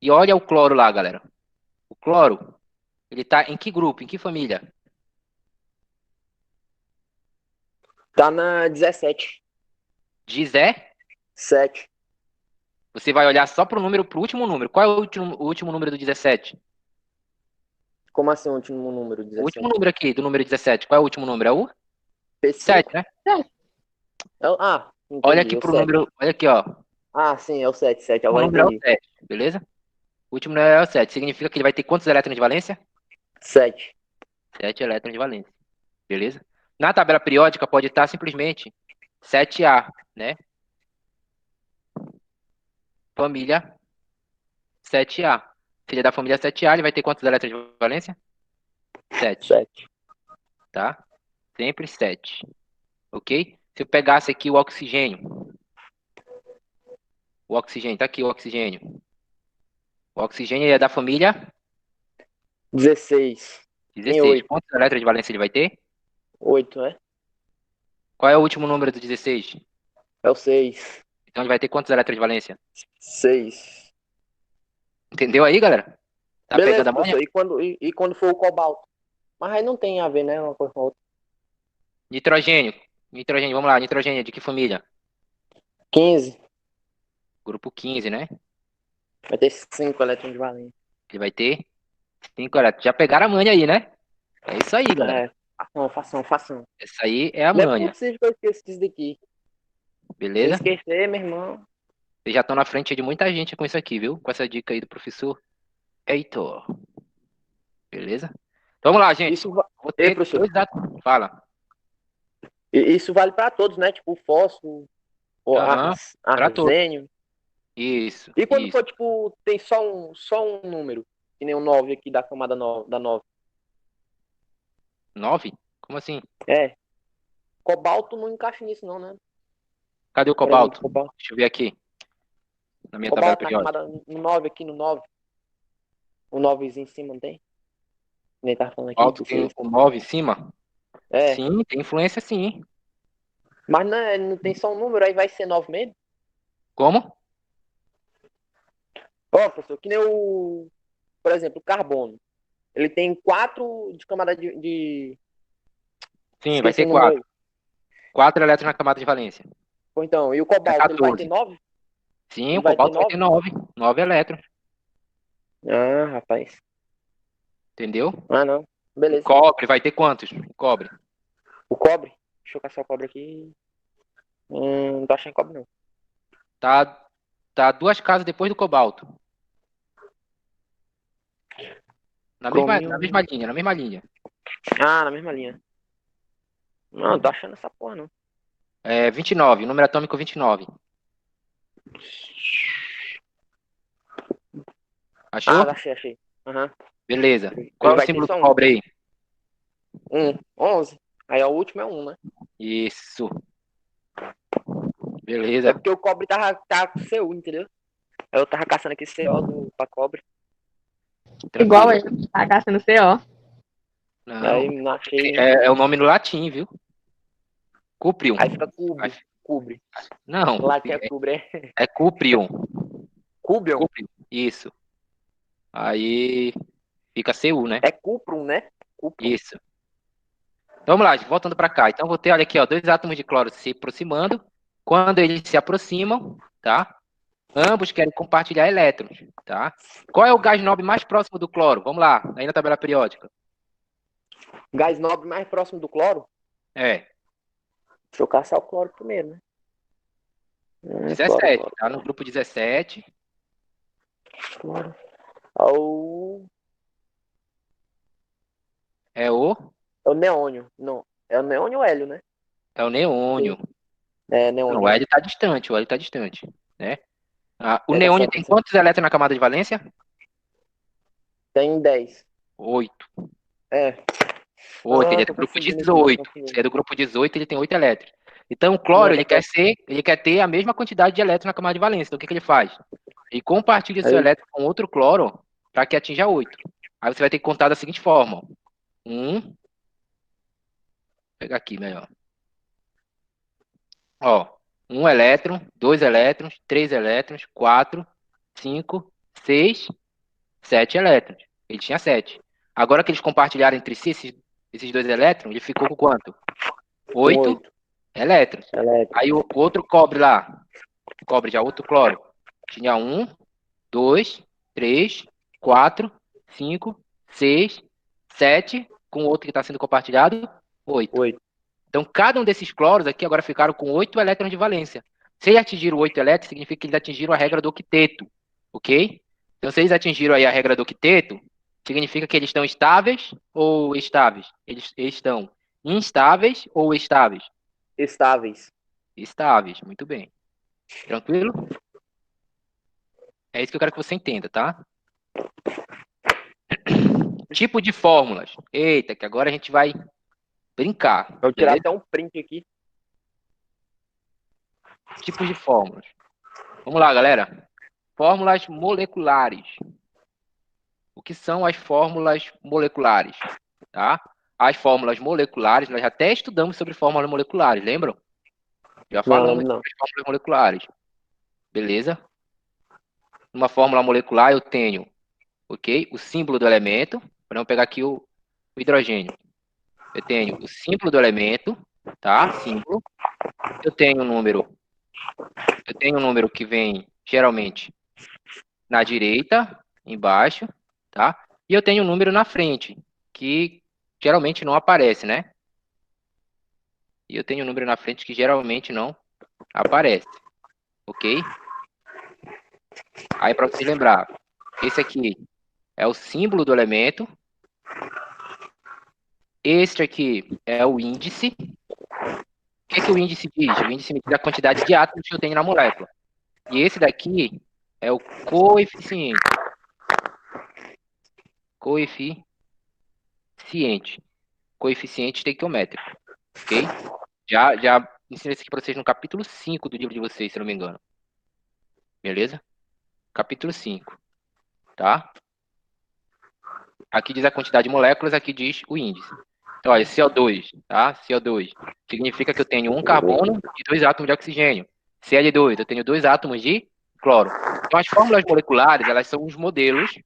e olha o cloro lá, galera. O cloro, ele tá em que grupo, em que família?
tá na 17.
Diz é,
7.
você vai olhar só pro número, pro último número. Qual é o último número do 17?
Como assim o último número?
O último
17.
número aqui, do número 17. Qual é o último número? É o
P5?
7, né? Olha
Entendi.
aqui
O
pro
7.
número, olha aqui, ó.
Ah, sim, é o 7. 7,
O
agora
número é o
entendi.
7, beleza? O último número é o 7. Significa que ele vai ter quantos elétrons de valência?
7.
7 elétrons de valência, beleza? Na tabela periódica pode estar simplesmente 7A, né? Família 7A. Se ele é da família 7A, ele vai ter quantos elétrons de valência? 7,
7.
tá? Sempre 7, ok? Se eu pegasse aqui o oxigênio, tá aqui o oxigênio. O oxigênio ele é da família
16. Tem
16.
8.
Quantos elétrons de valência ele vai ter?
8, né?
Qual é o último número do 16?
É o 6.
Então ele vai ter quantos elétrons de valência?
6.
Entendeu aí, galera? Tá pegando
Beleza,
a manha?
professor. E quando for o cobalto? Mas aí não tem a ver, né? Uma coisa com a outra.
Nitrogênio. Nitrogênio, vamos lá. Nitrogênio é de que família?
15.
Grupo 15, né?
Vai ter 5 elétrons de valência.
Ele vai ter 5 elétrons. Já pegaram a manha aí, né? É isso aí, galera.
É. Fação.
Essa aí é a
Não é
manha,
possível que eu esqueça disso daqui. Se eu
beleza?
esquecer, meu irmão.
Vocês já estão na frente de muita gente com isso aqui, viu? Com essa dica aí do professor Heitor. Beleza? Então, vamos lá, gente.
Isso,
Vou
ei,
ter
professor.
2 átomos. Fala.
Isso vale para todos, né? Tipo, o fósforo, o
Aham, pra todos.
arsênio.
Isso,
E quando
isso.
for, tipo, tem só um número, que nem o 9 aqui da camada 9, da 9.
9? Como assim?
É. Cobalto não encaixa nisso, não, né?
Cadê o
Por exemplo,
cobalto?
cobalto.
Deixa eu ver aqui. Na minha tabela
Cobalto na
periódica.
camada no 9 aqui, no 9. O 9zinho em cima, não tem? Nem tá falando aqui,
Cobalto
do
tem
6.
o 9 em cima?
É.
Sim, tem influência sim.
Mas não tem só um número, aí vai ser 9 mesmo?
Como?
Ó, professor, que nem por exemplo, o carbono. Ele tem 4 de camada de.
Sim, vai
Esqueci
ter
o número
4.
aí.
4 elétrons na camada de valência.
Ou então, e o
É
cobalto, ele vai ter
14.
9?
Sim,
Ele
o
vai ter
cobalto vai ter
9?
9. 9 elétrons.
Ah, rapaz.
Entendeu?
Ah, não.
O
Beleza.
cobre vai ter quantos? O cobre.
O cobre? Deixa eu caçar o cobre aqui. Não tô achando cobre, não.
Tá 2 casas depois do cobalto. Na
Cromio.
mesma linha, na mesma linha.
Ah, na mesma linha. Não tô achando essa porra, não.
É 29, número atômico 29.
Ah,
Achou?
achei. Aham.
Beleza. Qual
Ele
é o
vai ter
símbolo
só
do
um.
cobre aí?
11. Aí o último é 1, né?
Isso.
É
Beleza.
porque o cobre tá com CO, entendeu? Aí eu tava caçando aqui CO pra cobre.
Igual
Tranquilo.
eu, tá caçando CO.
Aí
Não.
não achei.
É o nome no latim, viu? Cuprium.
Aí fica cubre. Cubre.
Não,
Lá que é cubre.
é cuprium.
Cubion?
Cuprium. Isso. Aí fica Cu, né?
É cuprum, né? Cuprum.
Isso. Então, vamos lá, voltando para cá. Então, vou ter, olha aqui, ó, 2 átomos de cloro se aproximando. Quando eles se aproximam, tá? Ambos querem compartilhar elétrons, tá? Qual é o gás nobre mais próximo do cloro? Vamos lá, aí na tabela periódica.
Gás nobre mais próximo do cloro?
É,
Deixa eu caçar o cloro primeiro, né?
17,
Cloro.
tá no grupo 17.
Cloro. É
É o
o neônio. Não. É o neônio ou hélio, né?
neônio. Não,
neônio.
o hélio está distante, o hélio está distante, né? O
Tá
neônio
certo,
tem
tá certo.
quantos elétrons na camada de valência?
Tem 10.
8.
É.
8, ele é
Tô
do grupo
confundindo aqui, tô
18. Se
confundindo.
é do grupo 18, ele tem 8 elétrons. Então, o
Não
cloro,
é
ele
da
quer
próxima.
ser, ele quer ter a mesma quantidade de elétrons na camada de valência. Então, o que que ele faz? Ele compartilha seu
Aí,
elétron com outro cloro para que atinja 8. Aí você vai ter que contar da seguinte forma. Vou pegar aqui melhor. Ó, um elétron, 2 elétrons, 3 elétrons, 4, 5, 6, 7 elétrons. Ele tinha 7. Agora que eles compartilharam entre si esses 2 elétrons, ele ficou com quanto?
com
8
8.
elétrons.
Elétrico.
Aí o outro cobre lá, cobre já outro cloro, tinha 1, 2, 3, 4, 5, 6, 7, com o outro que está sendo compartilhado, 8.
8.
Então, cada um desses cloros aqui agora ficaram com 8 elétrons de valência. Se eles atingiram 8 elétrons, significa que eles atingiram a regra do octeto, ok? Então, se eles atingiram aí a regra do octeto, significa que eles estão estáveis ou estáveis? Eles estão instáveis ou estáveis?
Estáveis.
Estáveis, muito bem. Tranquilo? É isso que eu quero que você entenda, tá? Tipo de fórmulas. Eita, que agora a gente vai brincar,
Vou tirar
beleza?
até um print aqui.
Tipos de fórmulas. Vamos lá, galera. Fórmulas moleculares. O que são as fórmulas moleculares? Tá? As fórmulas moleculares, nós já até estudamos sobre fórmulas moleculares, lembram? Já
Não,
falamos
lembro não.
sobre as fórmulas moleculares. Beleza? Numa fórmula molecular eu tenho, ok? O símbolo do elemento. Vamos pegar aqui o hidrogênio. Eu tenho o símbolo do elemento, tá? Símbolo. Eu tenho um número que vem geralmente na direita, embaixo, tá? E eu tenho um número na frente, que geralmente não aparece, né? E eu tenho um número na frente que geralmente não aparece, ok? Aí, para você lembrar, esse aqui é o símbolo do elemento, este aqui é o índice. O que é que o índice diz? O índice me diz a quantidade de átomos que eu tenho na molécula. E esse daqui é o coeficiente. Coeficiente. Coeficiente estequiométrico. Ok? Já ensinei isso aqui para vocês no capítulo 5 do livro de vocês, se não me engano. Beleza? Capítulo 5. Tá? Aqui diz a quantidade de moléculas, aqui diz o índice. Então, olha, CO2, tá? CO2 significa que eu tenho um carbono e 2 átomos de oxigênio. Cl2, eu tenho 2 átomos de cloro. Então, as fórmulas moleculares, elas são os modelos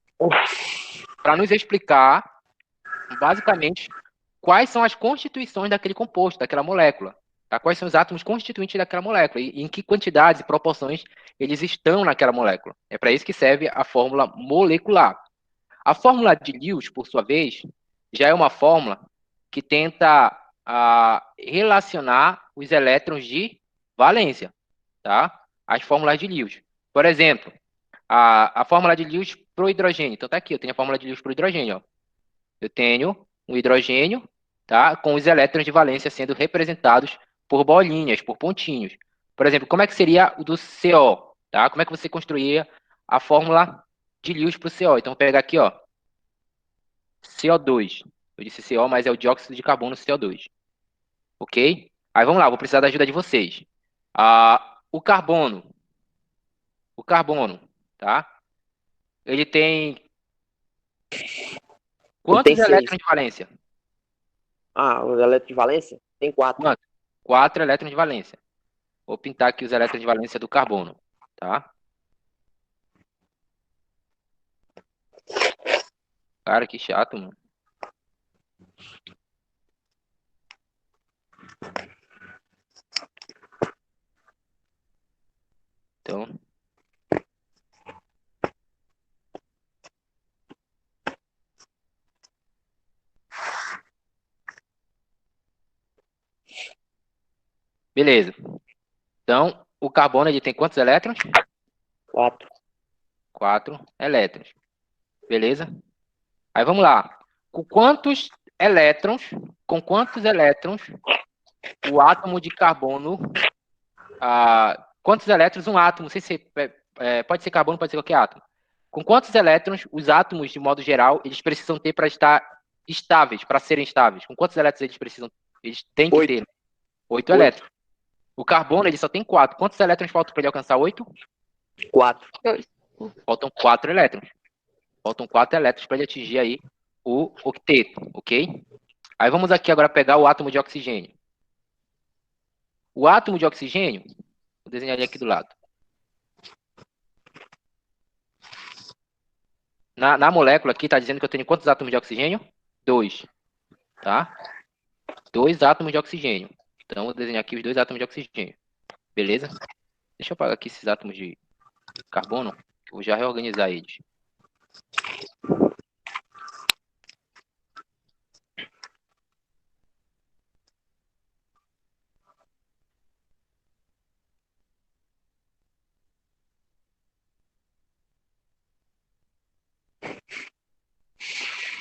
para nos explicar, basicamente, quais são as constituições daquele composto, daquela molécula. Tá? Quais são os átomos constituintes daquela molécula e em que quantidades e proporções eles estão naquela molécula. É para isso que serve a fórmula molecular. A fórmula de Lewis, por sua vez, já é uma fórmula que tenta relacionar os elétrons de valência, tá? As fórmulas de Lewis. Por exemplo, a fórmula de Lewis para o hidrogênio. Então, tá aqui, eu tenho a fórmula de Lewis para o hidrogênio. Ó. Eu tenho um hidrogênio, tá? Com os elétrons de valência sendo representados por bolinhas, por pontinhos. Por exemplo, como é que seria o do CO? Tá? Como é que você construía a fórmula de Lewis para o CO? Então, vou pegar aqui, ó. CO2. Eu disse CO, mas é o dióxido de carbono CO2. Ok? Aí vamos lá, vou precisar da ajuda de vocês. O carbono. O carbono, tá? Ele tem
Ele tem
quantos
6.
elétrons de valência?
O elétron de valência? Tem 4.
Quantos? 4 elétrons de valência. Vou pintar aqui os elétrons de valência do carbono, tá? Cara, que chato, mano. Então, beleza. Então, o carbono ele tem quantos elétrons?
4.
4 elétrons. Beleza? Aí vamos lá. Com quantos elétrons o átomo de carbono quantos elétrons um átomo, não sei se pode ser carbono, pode ser qualquer átomo. Com quantos elétrons os átomos, de modo geral, eles precisam ter para estar estáveis, para serem estáveis? Com quantos elétrons eles precisam? Eles têm que
8.
ter 8 elétrons. O carbono, ele só tem 4. Quantos elétrons faltam para ele alcançar 8?
4.
Faltam 4 elétrons. Faltam 4 elétrons para ele atingir aí o octeto, ok? Aí vamos aqui agora pegar o átomo de oxigênio. O átomo de oxigênio, vou desenhar ele aqui do lado. Na molécula aqui está dizendo que eu tenho quantos átomos de oxigênio? 2, tá? 2 átomos de oxigênio. Então, vou desenhar aqui os 2 átomos de oxigênio. Beleza? Deixa eu apagar aqui esses átomos de carbono, que eu vou já reorganizar eles.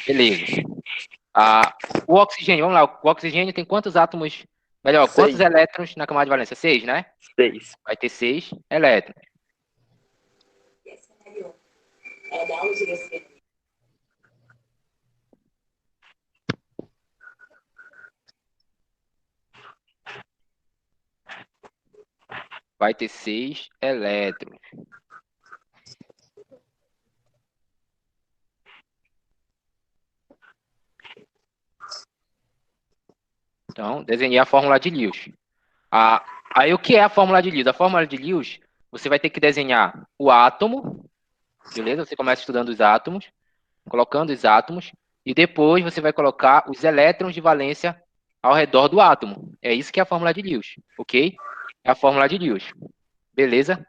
Beleza. O oxigênio, vamos lá. O oxigênio tem quantos átomos? Melhor, quantos
6.
elétrons na camada de valência? 6, né?
6.
Vai ter 6 elétrons. Vai ter 6 elétrons. Então, desenhei a fórmula de Lewis. Aí, o que é a fórmula de Lewis? A fórmula de Lewis, você vai ter que desenhar o átomo, beleza? Você começa estudando os átomos, colocando os átomos, e depois você vai colocar os elétrons de valência ao redor do átomo. É isso que é a fórmula de Lewis, ok? É a fórmula de Lewis, beleza?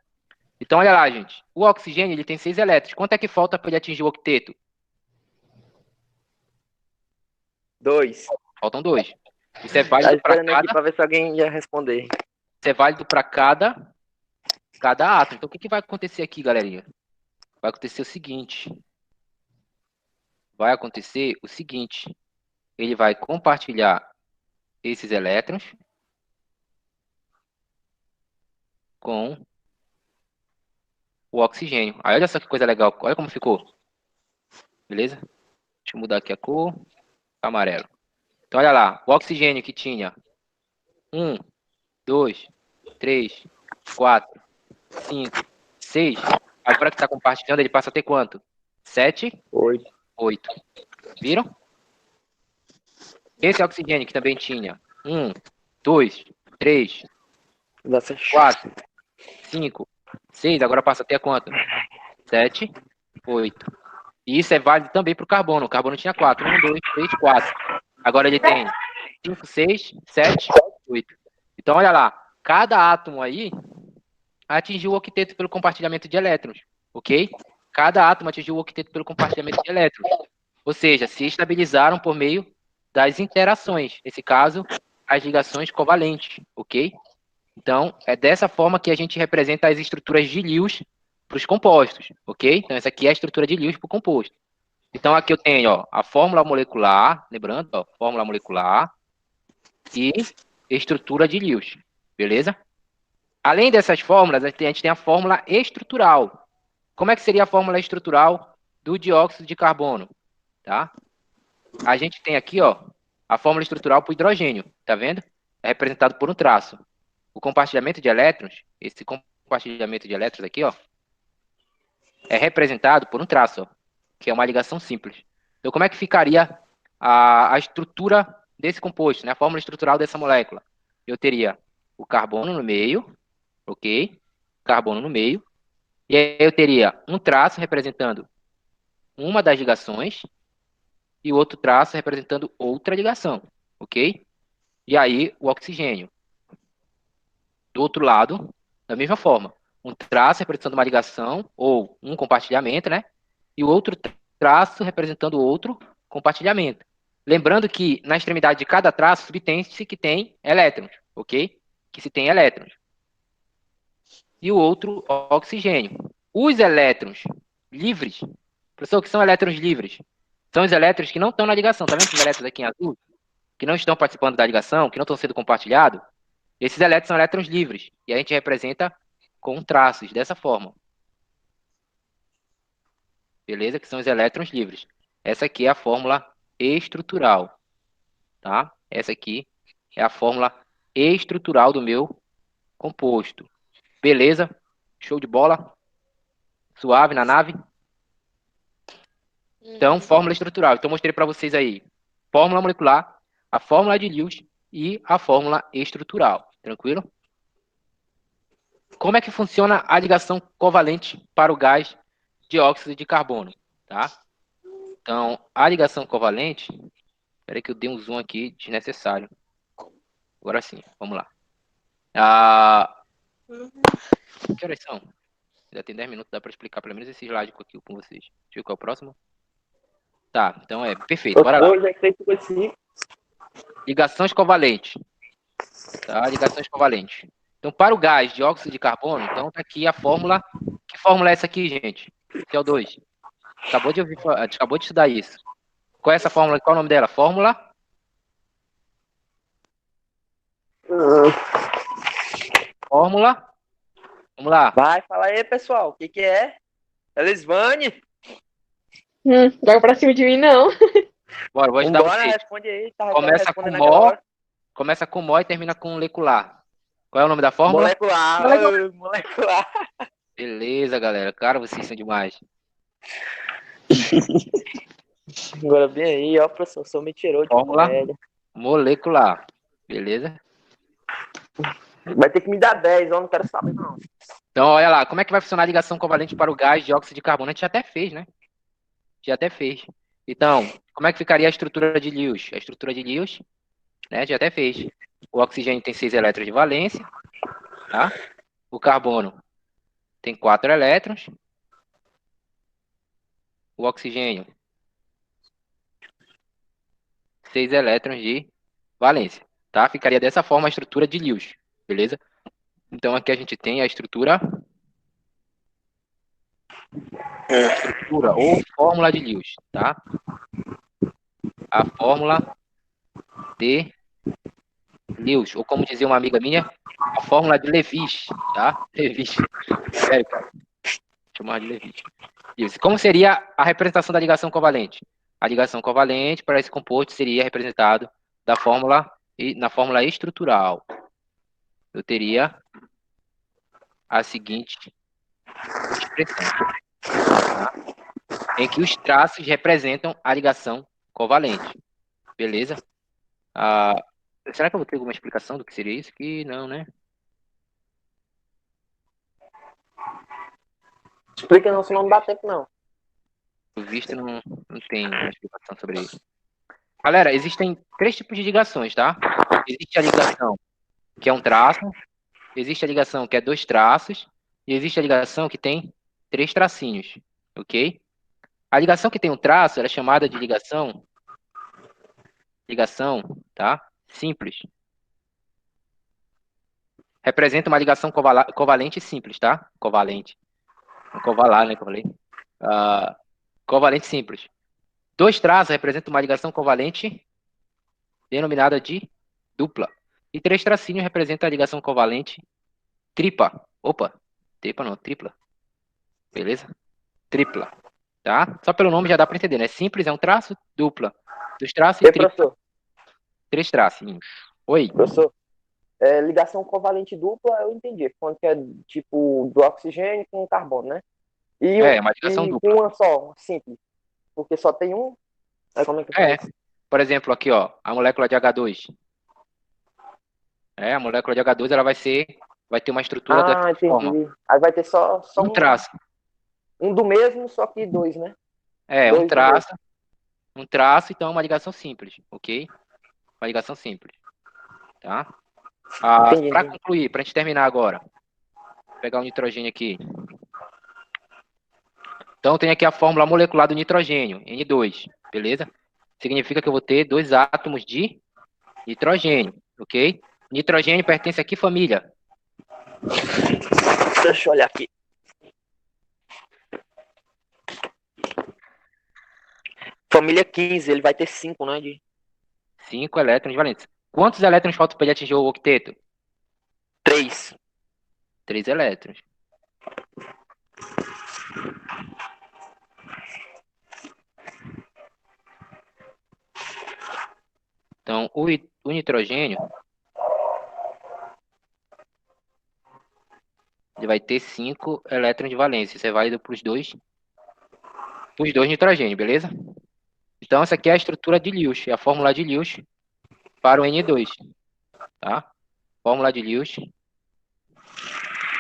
Então, olha lá, gente. O oxigênio, ele tem 6 elétrons. Quanto é que falta para ele atingir o octeto?
2.
Faltam 2. Isso é
Tá
válido para
esperando aqui
cada...
pra ver se alguém ia responder.
Isso é válido para cada átomo. Então, o que vai acontecer aqui, galerinha? Vai acontecer o seguinte. Ele vai compartilhar esses elétrons com o oxigênio. Aí, olha só que coisa legal. Olha como ficou. Beleza? Deixa eu mudar aqui a cor. Amarelo. Então, olha lá. O oxigênio que tinha 1, 2, 3, 4, 5, 6. Agora que está compartilhando, ele passa a ter quanto? 7,
8.
8. Viram? Esse oxigênio que também tinha 1, 2, 3, 4, 5, 6. Agora passa a ter quanto? 7, 8. E isso é válido também para o carbono. O carbono tinha 4. 1, 2, 3, 4. Agora ele tem 5, 6, 7, 8. Então, olha lá. Cada átomo aí atingiu o octeto pelo compartilhamento de elétrons, ok? Cada átomo atingiu o octeto pelo compartilhamento de elétrons. Ou seja, se estabilizaram por meio das interações. Nesse caso, as ligações covalentes, ok? Então, é dessa forma que a gente representa as estruturas de Lewis para os compostos, ok? Então, essa aqui é a estrutura de Lewis para o composto. Então, aqui eu tenho ó, a fórmula molecular, lembrando, ó, fórmula molecular e estrutura de Lewis, beleza? Além dessas fórmulas, a gente tem a fórmula estrutural. Como é que seria a fórmula estrutural do dióxido de carbono? Tá? A gente tem aqui ó, a fórmula estrutural para o hidrogênio, tá vendo? É representado por um traço. O compartilhamento de elétrons, esse compartilhamento de elétrons aqui, ó, é representado por um traço, ó, que é uma ligação simples. Então, como é que ficaria a estrutura desse composto, né? A fórmula estrutural dessa molécula? Eu teria o carbono no meio, ok? Carbono no meio. E aí eu teria um traço representando uma das ligações e outro traço representando outra ligação, ok? E aí o oxigênio. Do outro lado, da mesma forma. Um traço representando uma ligação ou um compartilhamento, né? E o outro traço representando outro compartilhamento. Lembrando que na extremidade de cada traço subtende-se que tem elétrons, ok? Que se tem elétrons. E o outro oxigênio. Os elétrons livres, professor, o que são elétrons livres? São os elétrons que não estão na ligação. Tá vendo esses elétrons aqui em azul? Que não estão participando da ligação, que não estão sendo compartilhados? Esses elétrons são elétrons livres. E a gente representa com traços, dessa forma. Beleza? Que são os elétrons livres. Essa aqui é a fórmula estrutural. Tá? Essa aqui é a fórmula estrutural do meu composto. Beleza? Show de bola? Suave na nave? Então, fórmula estrutural. Então, mostrei para vocês aí. Fórmula molecular, a fórmula de Lewis e a fórmula estrutural. Tranquilo? Como é que funciona a ligação covalente para o gás dióxido de carbono? Tá? Então, a ligação covalente... Espera aí que eu dei um zoom aqui desnecessário. Agora sim, vamos lá. Que horas são? Já tem 10 minutos, dá para explicar pelo menos esse slide aqui com vocês. Deixa eu ver qual é o próximo. Tá, então perfeito, bora lá.
Já sei que esse...
Ligações covalentes. Tá, ligações covalentes. Então, para o gás dióxido de carbono, então tá aqui a fórmula. Que fórmula é essa aqui, gente? CO2. Acabou de estudar isso. Qual é essa fórmula? Qual é o nome dela? Fórmula? Fórmula? Vamos lá.
Vai, fala aí, pessoal. O que é? Elisvane?
Joga pra cima de mim, não.
Bora, vou ajudar
Vambora,
vocês.
responde aí. Tá
Começa com mó. Começa com mó e termina com molecular. Qual é o nome da fórmula?
Molecular. Molecular.
Beleza, galera. Cara, vocês são demais.
Agora bem aí, ó, professor. Sou mentiroso de
Fórmula
comédia.
molecular. Beleza?
Vai ter que me dar 10, eu não quero saber, não.
Então, olha lá. Como é que vai funcionar a ligação covalente para o gás dióxido de carbono? A gente já até fez, né? Já até fez. Então, como é que ficaria a estrutura de Lewis? A estrutura de Lewis, né? Já até fez. O oxigênio tem 6 elétrons de valência, tá? O carbono tem 4 elétrons. O oxigênio, 6 elétrons de valência, tá? Ficaria dessa forma a estrutura de Lewis, beleza? Então, aqui a gente tem a estrutura ou fórmula de Lewis, tá? A fórmula de Lewis, ou como dizia uma amiga minha, a fórmula de Lewis, tá? Lewis. Sério, cara. Chamar de Lewis. Isso. Como seria a representação da ligação covalente? A ligação covalente para esse composto seria representado na fórmula estrutural. Eu teria a seguinte expressão, tá? Em que os traços representam a ligação covalente. Beleza? Será que eu vou ter alguma explicação do que seria isso aqui? Não, né?
Explica não, senão não dá tempo, não.
O visto não tem uma explicação sobre isso. Galera, existem 3 tipos de ligações, tá? Existe a ligação que é um traço, existe a ligação que é 2 traços, e existe a ligação que tem 3 tracinhos, ok? A ligação que tem um traço, ela é chamada de ligação, tá? Simples. Representa uma ligação covalente simples, tá? Covalente. Covalar, né, que eu falei? Covalente simples. 2 traços representam uma ligação covalente denominada de dupla. E 3 tracinhos representam a ligação covalente tripla. Opa, tripla não, tripla. Beleza? Tripla. Tá? Só pelo nome já dá para entender, né? Simples é um traço, dupla. 2 traços e tripla.
Professor?
3 tracinhos. Oi.
Professor, ligação covalente dupla, eu entendi. Quando é tipo do oxigênio com carbono, né? E
uma ligação dupla.
Com uma só, simples. Porque só tem um. Aí como é que faz?
Por exemplo, aqui, ó, a molécula de H2. A molécula de H2 ela vai ter uma estrutura dessa forma.
Aí vai ter só
um traço.
Um do mesmo, só que 2, né?
Um traço. Um traço, então é uma ligação simples, ok? Uma ligação simples. Tá? Para concluir, para a gente terminar agora. Vou pegar o nitrogênio aqui. Então, tem aqui a fórmula molecular do nitrogênio, N2, beleza? Significa que eu vou ter 2 átomos de nitrogênio, ok? Nitrogênio pertence a que família?
Deixa eu olhar aqui. Família 15, ele vai ter 5, né?
5 elétrons valentes. Quantos elétrons faltam para ele atingir o octeto?
3.
3 elétrons. Então, o nitrogênio, ele vai ter 5 elétrons de valência. Isso é válido para os dois nitrogênios, beleza? Então, essa aqui é a estrutura de Lewis, é a fórmula de Lewis para o N2, tá? Fórmula de Lewis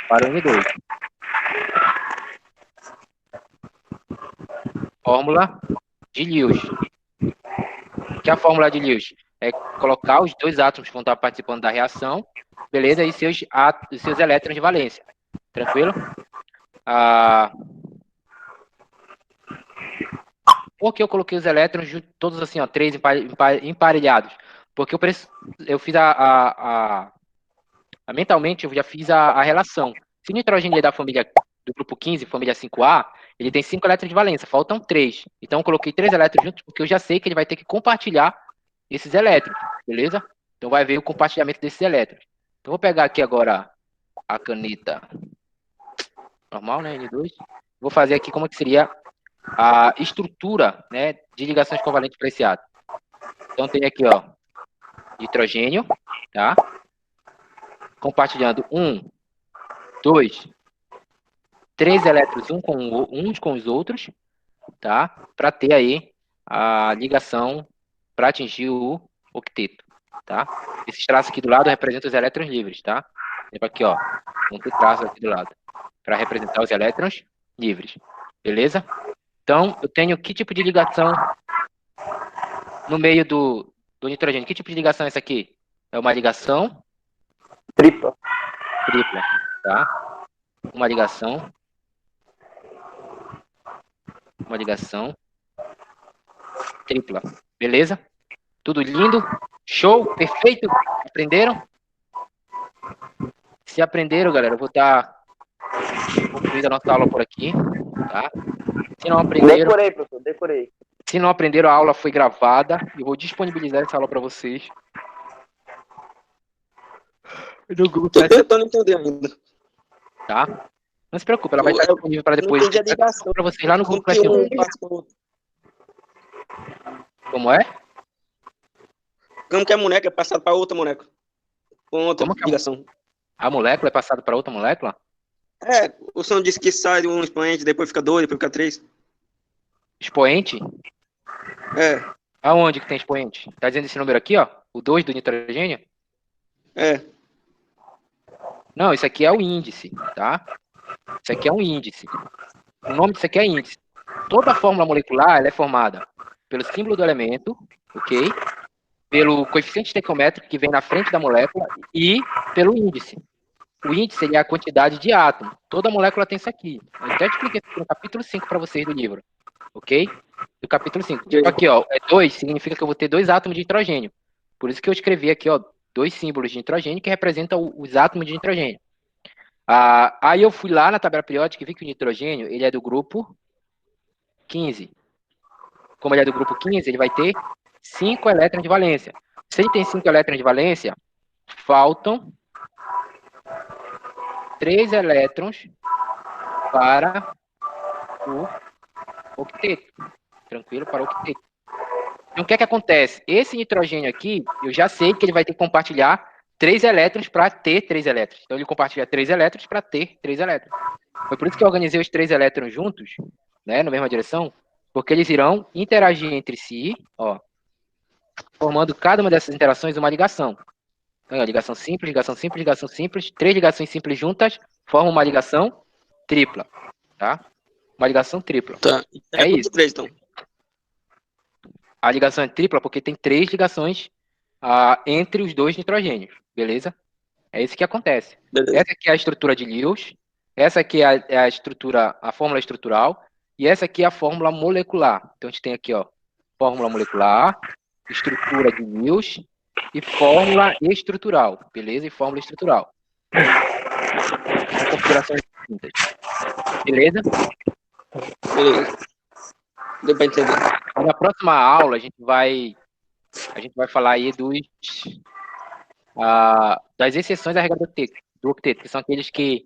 para o N2. Fórmula de Lewis. O que é a fórmula de Lewis? É colocar os dois átomos que vão estar participando da reação, beleza? E seus elétrons de valência. Tranquilo? Por que eu coloquei os elétrons todos assim, ó, 3 emparelhados? Porque eu fiz mentalmente, eu já fiz a relação. Se o nitrogênio é da família do grupo 15, família 5A, ele tem 5 elétrons de valência, faltam 3. Então eu coloquei 3 elétrons juntos, porque eu já sei que ele vai ter que compartilhar esses elétrons, beleza? Então vai ver o compartilhamento desses elétrons. Então vou pegar aqui agora a caneta normal, né, N2. Vou fazer aqui como que seria a estrutura, né, de ligações covalentes para esse átomo. Então tem aqui, ó, nitrogênio, tá? Compartilhando 1, 2, 3 elétrons uns com os outros, tá? Para ter aí a ligação para atingir o octeto, tá? Esses traços aqui do lado representam os elétrons livres, tá? Aqui, ó, vão ter traços aqui do lado para representar os elétrons livres, beleza? Então, eu tenho que tipo de ligação no meio do nitrogênio? Que tipo de ligação é essa aqui? É uma ligação
Tripla.
Tá? Uma ligação tripla, beleza? Tudo lindo? Show? Perfeito? Aprenderam? Se aprenderam, galera, eu vou estar concluindo a nossa aula por aqui, tá? Se não aprenderam...
Decorei, professor, decorei.
Se não aprenderam, a aula foi gravada. Eu vou disponibilizar essa aula para vocês. No Google
Tô tentando entender ainda.
Tá? Não se preocupe, ela vai estar disponível para depois.
Não entendi a ligação.
Para vocês lá no
Como
Google
que
Classroom.
um passa pro outro?
Como é?
Como que a moleca é passada para outra moleca? Com outra
Como que
ligação.
A molécula é passada para outra molécula?
É, o som disse que sai de um expoente, depois fica 2, depois fica 3.
Expoente?
É,
Aonde que tem expoente? Tá dizendo esse número aqui, ó? O 2 do nitrogênio?
é.
Não, isso aqui é o índice, tá? Isso aqui é um índice. O nome disso aqui é índice. Toda fórmula molecular ela é formada pelo símbolo do elemento, ok? Pelo coeficiente estequiométrico que vem na frente da molécula e pelo índice. O índice ele é a quantidade de átomos. Toda molécula tem isso aqui. Eu até expliquei isso no capítulo 5 para vocês do livro, ok? Do capítulo 5. Tipo aqui, ó, 2 significa que eu vou ter 2 átomos de nitrogênio. Por isso que eu escrevi aqui, ó, 2 símbolos de nitrogênio que representam os átomos de nitrogênio. Aí eu fui lá na tabela periódica e vi que o nitrogênio ele é do grupo 15. Como ele é do grupo 15, ele vai ter 5 elétrons de valência. Se ele tem 5 elétrons de valência, faltam 3 elétrons para o octeto. Tranquilo? Para o octeto. Então, o que é que acontece? Esse nitrogênio aqui, eu já sei que ele vai ter que compartilhar 3 elétrons para ter 3 elétrons. Então, ele compartilha 3 elétrons para ter 3 elétrons. Foi por isso que eu organizei os 3 elétrons juntos, né, na mesma direção, porque eles irão interagir entre si, ó, formando cada uma dessas interações uma ligação. Então, ligação simples, ligação simples, ligação simples. 3 ligações simples juntas formam uma ligação tripla, tá? Uma ligação tripla.
Tá.
É isso.
3, então.
A ligação é tripla porque tem 3 ligações entre os 2 nitrogênios, beleza? É isso que acontece.
Beleza.
Essa aqui é a estrutura de Lewis, essa aqui é a estrutura, a fórmula estrutural, e essa aqui é a fórmula molecular. Então a gente tem aqui, ó, fórmula molecular, estrutura de Lewis e fórmula estrutural, beleza? E fórmula estrutural. São configurações distintas. Beleza?
Beleza. Deu pra entender.
Na próxima aula a gente vai falar aí das exceções à regra do do octeto, que são aqueles que